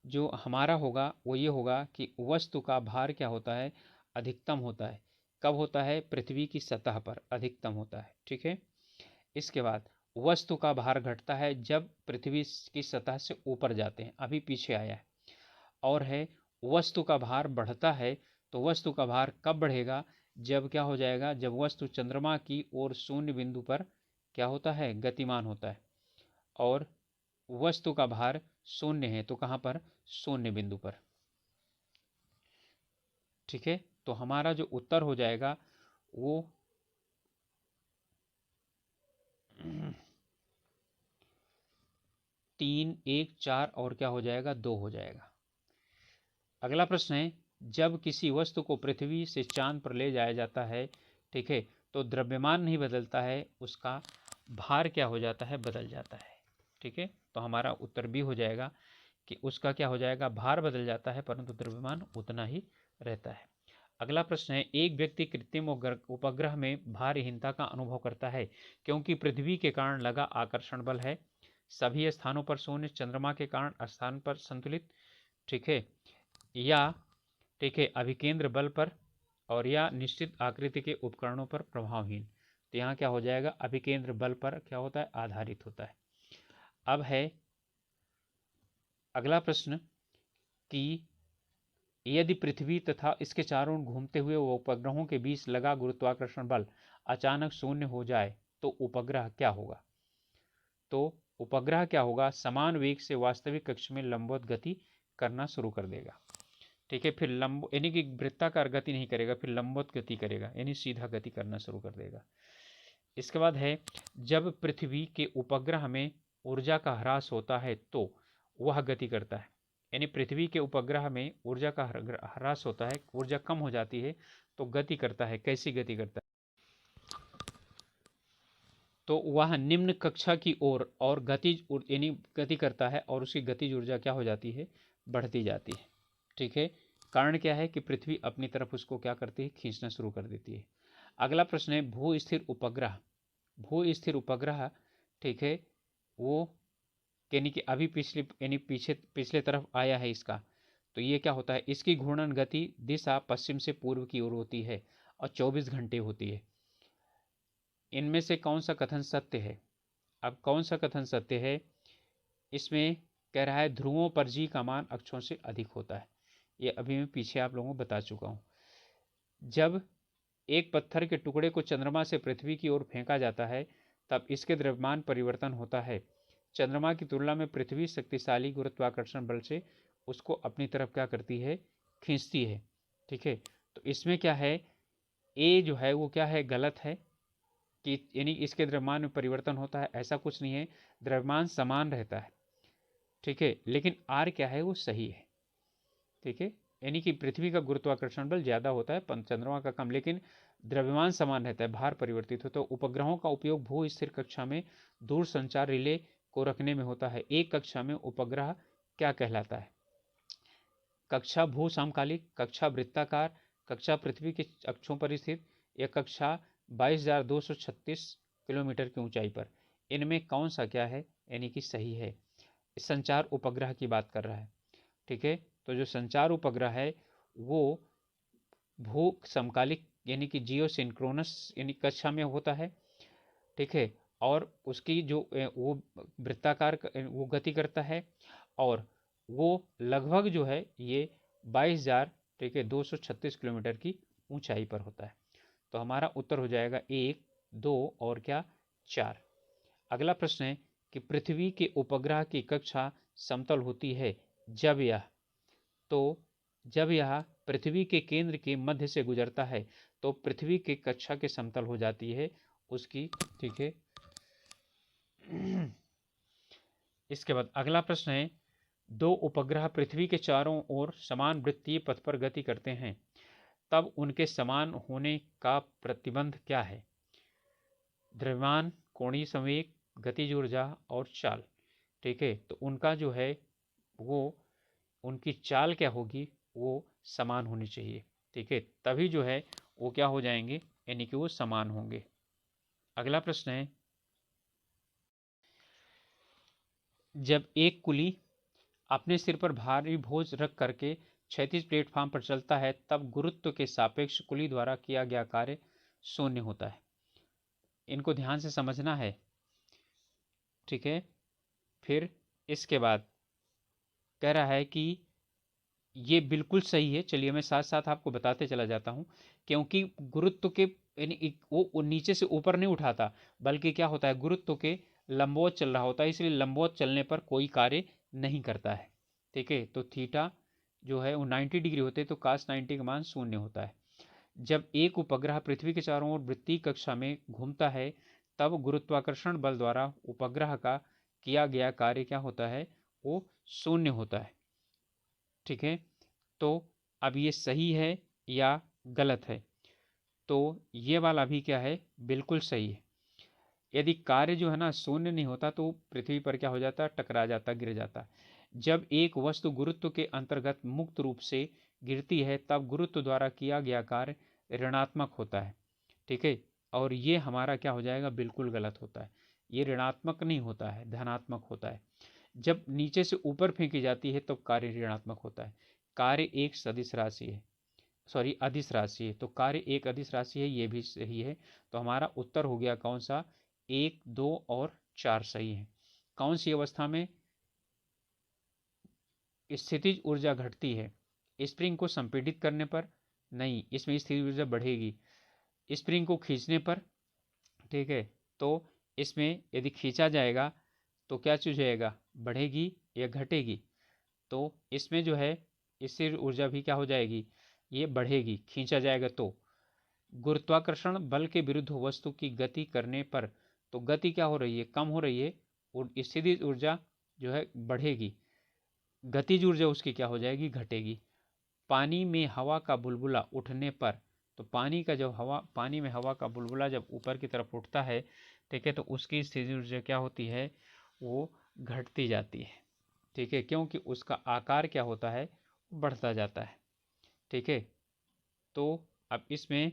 जो हमारा होगा वो ये होगा कि वस्तु का भार क्या होता है, अधिकतम होता है। कब होता है, पृथ्वी की सतह पर अधिकतम होता है। ठीक है, इसके बाद वस्तु का भार घटता है जब पृथ्वी की सतह से ऊपर जाते हैं, अभी पीछे आया है। और है वस्तु का भार बढ़ता है, तो वस्तु का भार कब बढ़ेगा, जब क्या हो जाएगा, जब वस्तु चंद्रमा की ओर शून्य बिंदु पर क्या होता है, गतिमान होता है। और वस्तु का भार शून्य है तो कहाँ पर, शून्य बिंदु पर। ठीक है, तो हमारा जो उत्तर हो जाएगा वो 3, 1, 4 और क्या हो जाएगा, 2 हो जाएगा। अगला प्रश्न है, जब किसी वस्तु को पृथ्वी से चांद पर ले जाया जाता है, ठीक है, तो द्रव्यमान नहीं बदलता है, उसका भार क्या हो जाता है, बदल जाता है। ठीक है, तो हमारा उत्तर भी हो जाएगा कि उसका क्या हो जाएगा, भार बदल जाता है परंतु द्रव्यमान उतना ही रहता है। अगला प्रश्न है, एक व्यक्ति कृत्रिम उपग्रह में भारहीनता का अनुभव करता है क्योंकि पृथ्वी के कारण लगा आकर्षण बल है, सभी स्थानों पर शून्य, चंद्रमा के कारण स्थान पर संतुलित, ठीक है, या ठीक है अभिकेंद्र बल पर, और या निश्चित आकृति के उपकरणों पर प्रभावहीन। तो यहाँ क्या हो जाएगा, अभिकेंद्र बल पर क्या होता है, आधारित होता है। अब है अगला प्रश्न कि यदि पृथ्वी तथा इसके चारों ओर घूमते हुए उपग्रहों के बीच लगा गुरुत्वाकर्षण बल अचानक शून्य हो जाए तो उपग्रह क्या होगा। तो उपग्रह क्या होगा, समान वेग से वास्तविक कक्ष में लंबवत गति करना शुरू कर देगा। ठीक है, फिर लंब यानी कि वृत्ताकार गति नहीं करेगा, फिर लंबवत गति करेगा, यानी सीधा गति करना शुरू कर देगा। इसके बाद है, जब पृथ्वी के उपग्रह में ऊर्जा का ह्रास होता है तो वह गति करता है। यानी पृथ्वी के उपग्रह में ऊर्जा का ह्रास होता है, ऊर्जा कम हो जाती है तो गति करता है। कैसी गति करता है, तो वह निम्न कक्षा की ओर और गतिज यानी गति करता है और उसकी गतिज ऊर्जा क्या हो जाती है, बढ़ती जाती है। ठीक है, कारण क्या है कि पृथ्वी अपनी तरफ उसको क्या करती है, खींचना शुरू कर देती है। अगला प्रश्न है भू स्थिर उपग्रह। भू स्थिर उपग्रह, ठीक है, वो यानी कि अभी पिछले यानी पीछे पिछले तरफ आया है इसका, तो ये क्या होता है, इसकी घूर्णन गति दिशा पश्चिम से पूर्व की ओर होती है और 24 घंटे होती है। इनमें से कौन सा कथन सत्य है? अब कौन सा कथन सत्य है? इसमें कह रहा है ध्रुवों पर जी का मान अक्षों से अधिक होता है। ये अभी मैं पीछे आप लोगों को बता चुका हूँ। जब एक पत्थर के टुकड़े को चंद्रमा से पृथ्वी की ओर फेंका जाता है तब इसके द्रव्यमान परिवर्तन होता है। चंद्रमा की तुलना में पृथ्वी शक्तिशाली गुरुत्वाकर्षण बल से उसको अपनी तरफ क्या करती है, खींचती है। ठीक है, तो इसमें क्या है, ए जो है वो क्या है, गलत है कि यानी इसके द्रव्यमान में परिवर्तन होता है, ऐसा कुछ नहीं है, द्रव्यमान समान रहता है। ठीक है, लेकिन आर क्या है, वो सही है। ठीक है, यानी कि पृथ्वी का गुरुत्वाकर्षण बल ज्यादा होता है, चंद्रमा का कम, लेकिन द्रव्यमान समान रहता है, भार परिवर्तित होता है। तो उपग्रहों का उपयोग भू स्थिर कक्षा में दूर संचार रिले को रखने में होता है। एक कक्षा में उपग्रह क्या कहलाता है? कक्षा भू समकालिक, कक्षा वृत्ताकार, कक्षा पृथ्वी के अक्षों पर स्थित, या कक्षा 22,236 किलोमीटर की ऊंचाई पर। इनमें कौन सा क्या है, यानी कि सही है? संचार उपग्रह की बात कर रहा है। ठीक है, तो जो संचार उपग्रह है वो भू समकालिक यानी कि जियो सिंक्रोनस यानी कक्षा में होता है। ठीक है, और उसकी जो वो वृत्ताकार वो गति करता है, और वो लगभग जो है ये 22,000, ठीक है, 236 किलोमीटर की ऊंचाई पर होता है। तो हमारा उत्तर हो जाएगा 1, 2 और क्या, 4। अगला प्रश्न है कि पृथ्वी के उपग्रह की कक्षा समतल होती है जब यह, तो जब यह पृथ्वी के केंद्र के मध्य से गुजरता है तो पृथ्वी के कक्षा के समतल हो जाती है उसकी। ठीक है, इसके बाद अगला प्रश्न है दो उपग्रह पृथ्वी के चारों ओर समान वृत्तीय पथ पर गति करते हैं, तब उनके समान होने का प्रतिबंध क्या है? द्रव्यमान, कोणीय संवेग, गतिज ऊर्जा और चाल। ठीक है, तो उनका जो है वो, उनकी चाल क्या होगी, वो समान होनी चाहिए। ठीक है, तभी जो है वो क्या हो जाएंगे, यानी कि वो समान होंगे। अगला प्रश्न है जब एक कुली अपने सिर पर भारी बोझ रख करके क्षैतिज प्लेटफॉर्म पर चलता है तब गुरुत्व के सापेक्ष कुली द्वारा किया गया कार्य शून्य होता है। इनको ध्यान से समझना है। ठीक है, फिर इसके बाद कह रहा है कि ये बिल्कुल सही है। चलिए मैं साथ साथ आपको बताते चला जाता हूं, क्योंकि गुरुत्व के यानी वो नीचे से ऊपर नहीं उठाता, बल्कि क्या होता है, गुरुत्व के लंबवत चल रहा होता है, इसलिए लंबवत चलने पर कोई कार्य नहीं करता है। ठीक है, तो थीटा जो है वो 90 डिग्री होते हैं, तो कास 90 का मान शून्य होता है। जब एक उपग्रह पृथ्वी के चारों ओर वृत्तीय कक्षा में घूमता है तब गुरुत्वाकर्षण बल द्वारा उपग्रह का किया गया कार्य क्या होता है, वो शून्य होता है। ठीक है, तो अब ये सही है या गलत है? तो ये वाला भी क्या है, बिल्कुल सही है। यदि कार्य जो है ना शून्य नहीं होता तो पृथ्वी पर क्या हो जाता, टकरा जाता, गिर जाता। जब एक वस्तु गुरुत्व के अंतर्गत मुक्त रूप से गिरती है तब गुरुत्व द्वारा किया गया कार्य ऋणात्मक होता है। ठीक है, और ये हमारा क्या हो जाएगा, बिल्कुल गलत होता है। ये ऋणात्मक नहीं होता है, धनात्मक होता है। जब नीचे से ऊपर फेंकी जाती है तो कार्य ऋणात्मक होता है। कार्य एक सदिश राशि है, सॉरी अदिश राशि है, तो कार्य एक अदिश राशि है, ये भी सही है। तो हमारा उत्तर हो गया कौन सा, 1, 2 और 4 सही है। कौन सी अवस्था में स्थितिज ऊर्जा घटती है? स्प्रिंग को संपीड़ित करने पर नहीं, इसमें स्थितिज ऊर्जा बढ़ेगी। स्प्रिंग को खींचने पर, ठीक है, तो इसमें यदि खींचा जाएगा तो क्या चीज जाएगा, बढ़ेगी या घटेगी? तो इसमें जो है स्थिर ऊर्जा भी क्या हो जाएगी, ये बढ़ेगी, खींचा जाएगा तो। गुरुत्वाकर्षण बल के विरुद्ध वस्तु की गति करने पर तो गति क्या हो रही है, कम हो रही है, और स्थितिज ऊर्जा जो है बढ़ेगी, गतिज ऊर्जा उसकी क्या हो जाएगी, घटेगी। पानी में हवा का बुलबुला उठने पर, तो पानी का जब हवा, पानी में हवा का बुलबुला जब ऊपर की तरफ उठता है, ठीक है, तो उसकी स्थितिज ऊर्जा क्या होती है, वो घटती जाती है। ठीक है, क्योंकि उसका आकार क्या होता है, बढ़ता जाता है। ठीक है, तो अब इसमें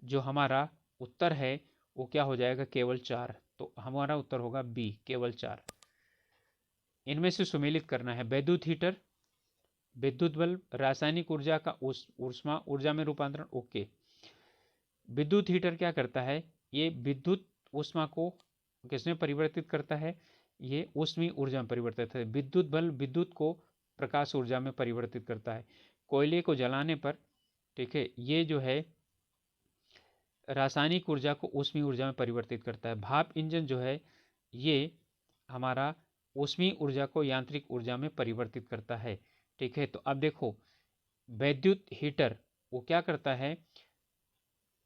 जो हमारा उत्तर है वो क्या हो जाएगा, केवल 4। तो हमारा उत्तर होगा बी, केवल 4। इनमें से सुमेलित करना है। विद्युत हीटर, विद्युत बल्ब, रासायनिक ऊर्जा का ऊष्मा ऊर्जा में रूपांतरण। ओके, विद्युत हीटर क्या करता है, ये विद्युत ऊष्मा को किसमें परिवर्तित करता है, ये ऊष्मीय ऊर्जा में परिवर्तित है। विद्युत बल्ब विद्युत को प्रकाश ऊर्जा में परिवर्तित करता है। कोयले को जलाने पर, ठीक है, ये जो है रासायनिक ऊर्जा को ऊष्मीय ऊर्जा में परिवर्तित करता है। भाप इंजन जो है ये हमारा ऊष्मीय ऊर्जा को यांत्रिक ऊर्जा में परिवर्तित करता है। ठीक है, तो अब देखो वैद्युत हीटर वो क्या करता है,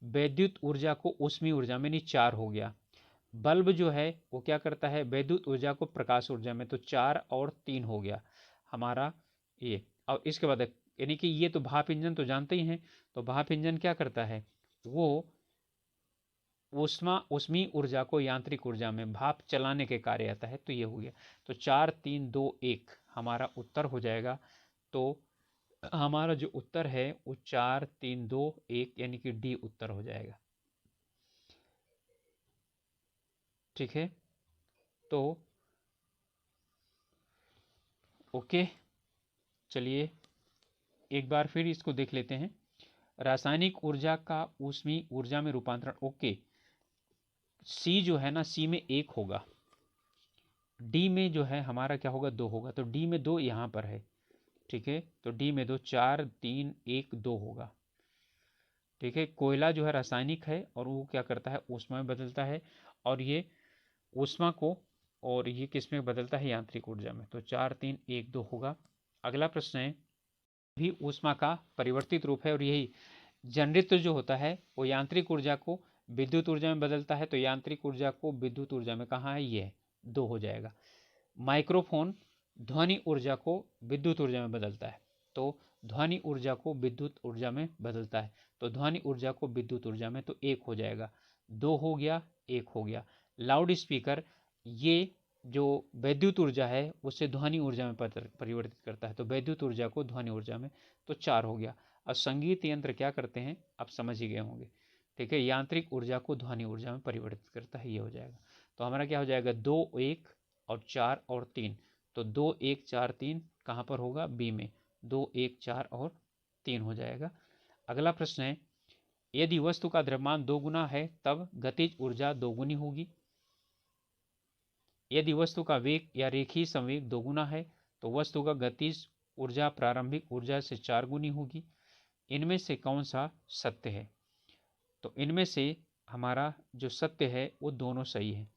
वैद्युत ऊर्जा को ऊष्मीय ऊर्जा में, नहीं 4 हो गया। बल्ब जो है वो क्या करता है, वैद्युत ऊर्जा को प्रकाश ऊर्जा में, तो 4 और 3 हो गया हमारा ये। और इसके बाद यानी कि ये तो भाप इंजन तो जानते ही हैं, तो भाप इंजन क्या करता है, वो ऊष्मीय ऊर्जा को यांत्रिक ऊर्जा में भाप चलाने के कार्य आता है। तो ये हो गया, तो 4 3 2 1 हमारा उत्तर हो जाएगा। तो हमारा जो उत्तर है वो 4 3 2 1 यानी कि डी उत्तर हो जाएगा। ठीक है, तो ओके, चलिए एक बार फिर इसको देख लेते हैं। रासायनिक ऊर्जा का ऊष्मीय ऊर्जा में रूपांतरण। ओके, सी जो है ना, सी में 1 होगा, डी में जो है हमारा क्या होगा, 2 होगा। तो डी में 2 यहाँ पर है। ठीक है, तो डी में 2, 4 3 1 2 होगा। ठीक है, कोयला जो है रासायनिक है और वो क्या करता है, ऊष्मा में बदलता है, और ये ऊष्मा को, और ये किस में बदलता है, यांत्रिक ऊर्जा में। तो 4 3 1 2 होगा। अगला प्रश्न है, भी ऊष्मा का परिवर्तित रूप है, और यही जनरेटर जो होता है वो यांत्रिक ऊर्जा को विद्युत ऊर्जा में बदलता है। तो यांत्रिक ऊर्जा को विद्युत ऊर्जा में कहाँ है, ये 2 हो जाएगा। माइक्रोफोन ध्वनि ऊर्जा को विद्युत ऊर्जा में बदलता है, तो ध्वनि ऊर्जा को विद्युत ऊर्जा में बदलता है। तो ध्वनि ऊर्जा को विद्युत ऊर्जा में, तो 1 हो जाएगा। 2 हो गया, 1 हो गया। लाउड स्पीकर, ये जो वैद्युत ऊर्जा है उसे ध्वनि ऊर्जा में परिवर्तित करता है, तो वैद्युत ऊर्जा को ध्वनि ऊर्जा में, तो 4 हो गया। और संगीत यंत्र क्या करते हैं, आप समझ ही गए होंगे। ठीक है, यांत्रिक ऊर्जा को ध्वनि ऊर्जा में परिवर्तित करता है, ये हो जाएगा। तो हमारा क्या हो जाएगा, 2 1 और 4 और 3। तो 2 1 4 3 कहाँ पर होगा, बी में। 2 1 4 और 3 हो जाएगा। अगला प्रश्न है, यदि वस्तु का द्रव्यमान 2 गुना है तब गतिज ऊर्जा 2 गुनी होगी। यदि वस्तु का वेग या रेखीय संवेग 2 गुना है तो वस्तु का गतिज ऊर्जा प्रारंभिक ऊर्जा से 4 गुनी होगी। इनमें से कौन सा सत्य है। तो इनमें से हमारा जो सत्य है वो दोनों सही है,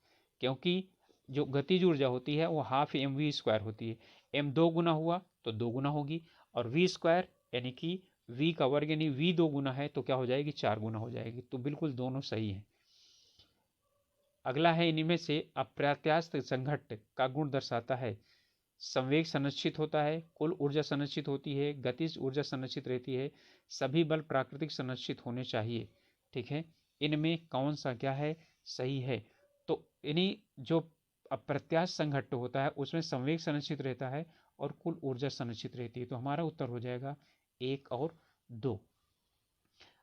क्योंकि जो गतिज ऊर्जा होती है वो हाफ एम वी स्क्वायर होती है। एम 2 गुना हुआ तो 2 गुना होगी, और वी स्क्वायर यानी कि वी का वर्ग यानी वी 2 गुना है तो क्या हो जाएगी, 4 गुना हो जाएगी। तो बिल्कुल दोनों सही है। अगला है, इनमें से अप्रत्यास्थ संघट्ट का गुण दर्शाता है। संवेग संरक्षित होता है, कुल ऊर्जा संरक्षित होती है, गतिज ऊर्जा संरक्षित रहती है, सभी बल प्राकृतिक संरक्षित होने चाहिए। ठीक है, इनमें कौन सा क्या है, सही है। तो इन्हीं जो अप्रत्यास्थ संघट्ट होता है उसमें संवेग संरक्षित रहता है और कुल ऊर्जा संरक्षित रहती है। तो हमारा उत्तर हो जाएगा 1 और 2।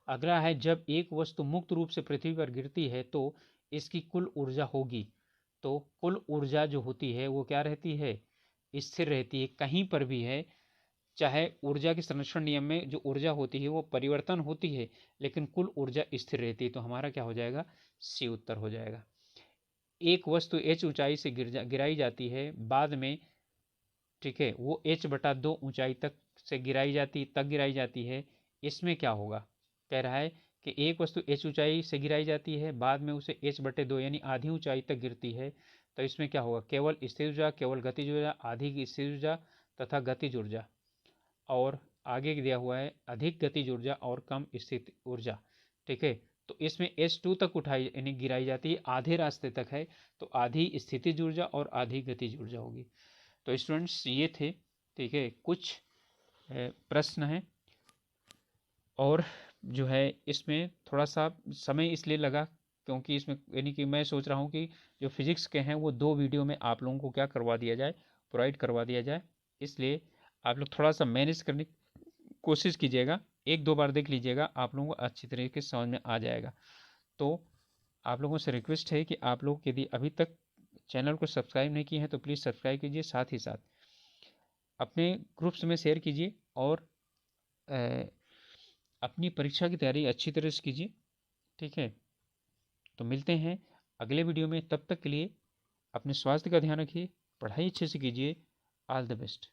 अगला है, जब एक वस्तु मुक्त रूप से पृथ्वी पर गिरती है तो इसकी कुल ऊर्जा होगी। तो कुल ऊर्जा जो होती है वो क्या रहती है, स्थिर रहती है, कहीं पर भी है। चाहे ऊर्जा के संरक्षण नियम में जो ऊर्जा होती है वो परिवर्तन होती है, लेकिन कुल ऊर्जा स्थिर रहती है। तो हमारा क्या हो जाएगा, सी उत्तर हो जाएगा। एक वस्तु h ऊंचाई से गिराई जाती है बाद में, ठीक है, वो h/2 ऊंचाई तक से गिराई जाती है। इसमें क्या होगा, कह रहा है कि एक वस्तु h ऊंचाई से गिराई जाती है बाद में उसे h/2 यानी आधी ऊंचाई तक गिरती है। तो इसमें क्या होगा, केवल स्थिर ऊर्जा, केवल गतिज ऊर्जा, आधी की स्थिर ऊर्जा तथा गतिज ऊर्जा, और आगे दिया हुआ है अधिक गतिज ऊर्जा और कम स्थित ऊर्जा। ठीक है, तो इसमें H2 तक उठाई यानी गिराई जाती है, आधे रास्ते तक है, तो आधी स्थितिज ऊर्जा और आधी गतिज ऊर्जा होगी। तो स्टूडेंट्स ये थे, ठीक है, कुछ प्रश्न हैं, और जो है इसमें थोड़ा सा समय इसलिए लगा क्योंकि इसमें यानी कि मैं सोच रहा हूँ कि जो फिजिक्स के हैं वो 2 वीडियो में आप लोगों को क्या करवा दिया जाए, प्रोवाइड करवा दिया जाए। इसलिए आप लोग थोड़ा सा मैनेज करने की कोशिश कीजिएगा, 1-2 बार देख लीजिएगा, आप लोगों को अच्छी तरीके से समझ में आ जाएगा। तो आप लोगों से रिक्वेस्ट है कि आप लोग यदि अभी तक चैनल को सब्सक्राइब नहीं किए हैं तो प्लीज़ सब्सक्राइब कीजिए, साथ ही साथ अपने ग्रुप्स में शेयर कीजिए और अपनी परीक्षा की तैयारी अच्छी तरह से कीजिए। ठीक है, तो मिलते हैं अगले वीडियो में, तब तक के लिए अपने स्वास्थ्य का ध्यान रखिए, पढ़ाई अच्छे से कीजिए। All the best.